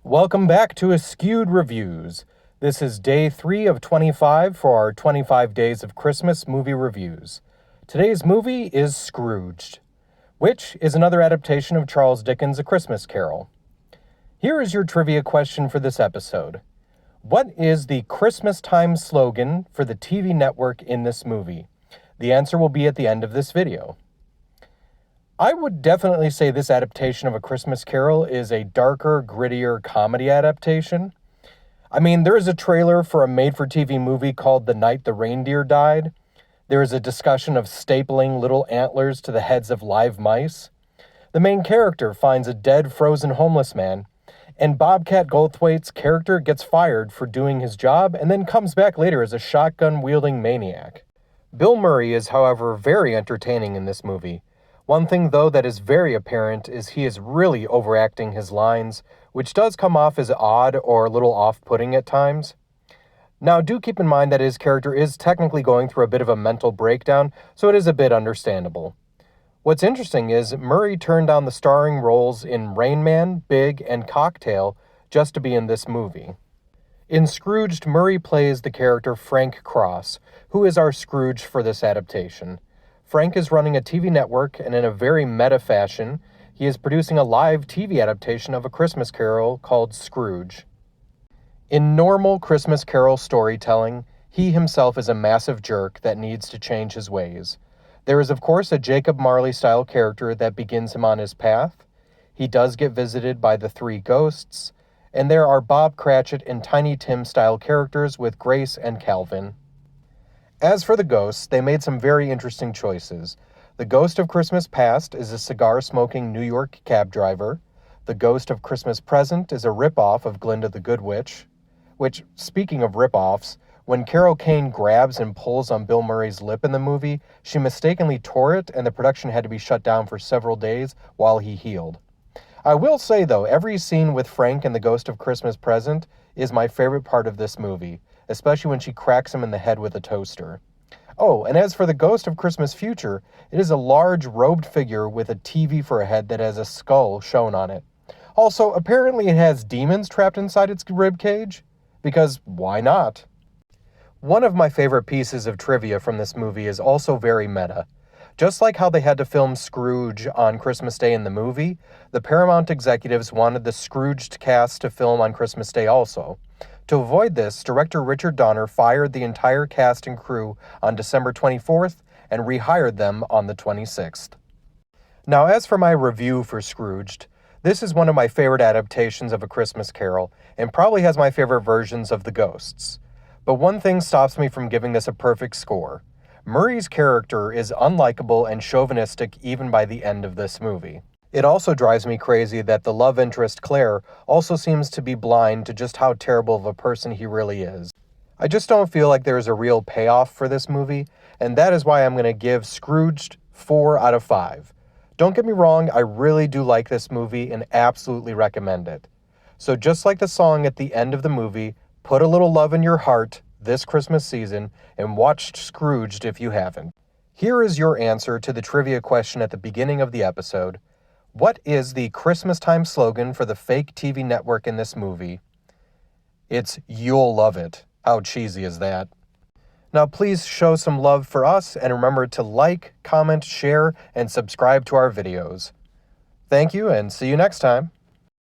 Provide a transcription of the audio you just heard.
Welcome back to Askewed Reviews. This is day 3 of 25 for our 25 Days of Christmas movie reviews. Today's movie is Scrooged, which is another adaptation of Charles Dickens' A Christmas Carol. Here is your trivia question for this episode. What is the Christmas time slogan for the TV network in this movie? The answer will be at the end of this video. I would definitely say this adaptation of A Christmas Carol is a darker, grittier comedy adaptation. I mean, there is a trailer for a made-for-TV movie called The Night the Reindeer Died. There is a discussion of stapling little antlers to the heads of live mice. The main character finds a dead, frozen homeless man, and Bobcat Goldthwait's character gets fired for doing his job and then comes back later as a shotgun-wielding maniac. Bill Murray is, however, very entertaining in this movie. One thing, though, that is very apparent is he is really overacting his lines, which does come off as odd or a little off-putting at times. Now, do keep in mind that his character is technically going through a bit of a mental breakdown, so it is a bit understandable. What's interesting is Murray turned down the starring roles in Rain Man, Big, and Cocktail just to be in this movie. In Scrooged, Murray plays the character Frank Cross, who is our Scrooge for this adaptation. Frank is running a TV network, and in a very meta fashion, he is producing a live TV adaptation of A Christmas Carol called Scrooge. In normal Christmas Carol storytelling, he himself is a massive jerk that needs to change his ways. There is, of course, a Jacob Marley-style character that begins him on his path. He does get visited by the 3 ghosts, and there are Bob Cratchit and Tiny Tim-style characters with Grace and Calvin. As for the ghosts, they made some very interesting choices. The Ghost of Christmas Past is a cigar-smoking New York cab driver. The Ghost of Christmas Present is a rip-off of Glinda the Good Witch, which, speaking of rip-offs, when Carol Kane grabs and pulls on Bill Murray's lip in the movie, she mistakenly tore it and the production had to be shut down for several days while he healed. I will say, though, every scene with Frank and the Ghost of Christmas Present is my favorite part of this movie, especially when she cracks him in the head with a toaster. Oh, and as for the Ghost of Christmas Future, it is a large robed figure with a TV for a head that has a skull shown on it. Also, apparently it has demons trapped inside its ribcage, because why not? One of my favorite pieces of trivia from this movie is also very meta. Just like how they had to film Scrooge on Christmas Day in the movie, the Paramount executives wanted the Scrooged cast to film on Christmas Day also. To avoid this, director Richard Donner fired the entire cast and crew on December 24th and rehired them on the 26th. Now, as for my review for Scrooged, this is one of my favorite adaptations of A Christmas Carol, and probably has my favorite versions of the ghosts. But one thing stops me from giving this a perfect score. Murray's character is unlikable and chauvinistic even by the end of this movie. It also drives me crazy that the love interest Claire also seems to be blind to just how terrible of a person he really is. I just don't feel like there is a real payoff for this movie, and that is why I'm going to give Scrooged 4 out of 5. Don't get me wrong, I really do like this movie and absolutely recommend it. So just like the song at the end of the movie, put a little love in your heart this Christmas season and watch Scrooged if you haven't. Here is your answer to the trivia question at the beginning of the episode. What is the Christmas time slogan for the fake TV network in this movie? It's "You'll love it." How cheesy is that? Now please show some love for us and remember to like, comment, share, and subscribe to our videos. Thank you and see you next time.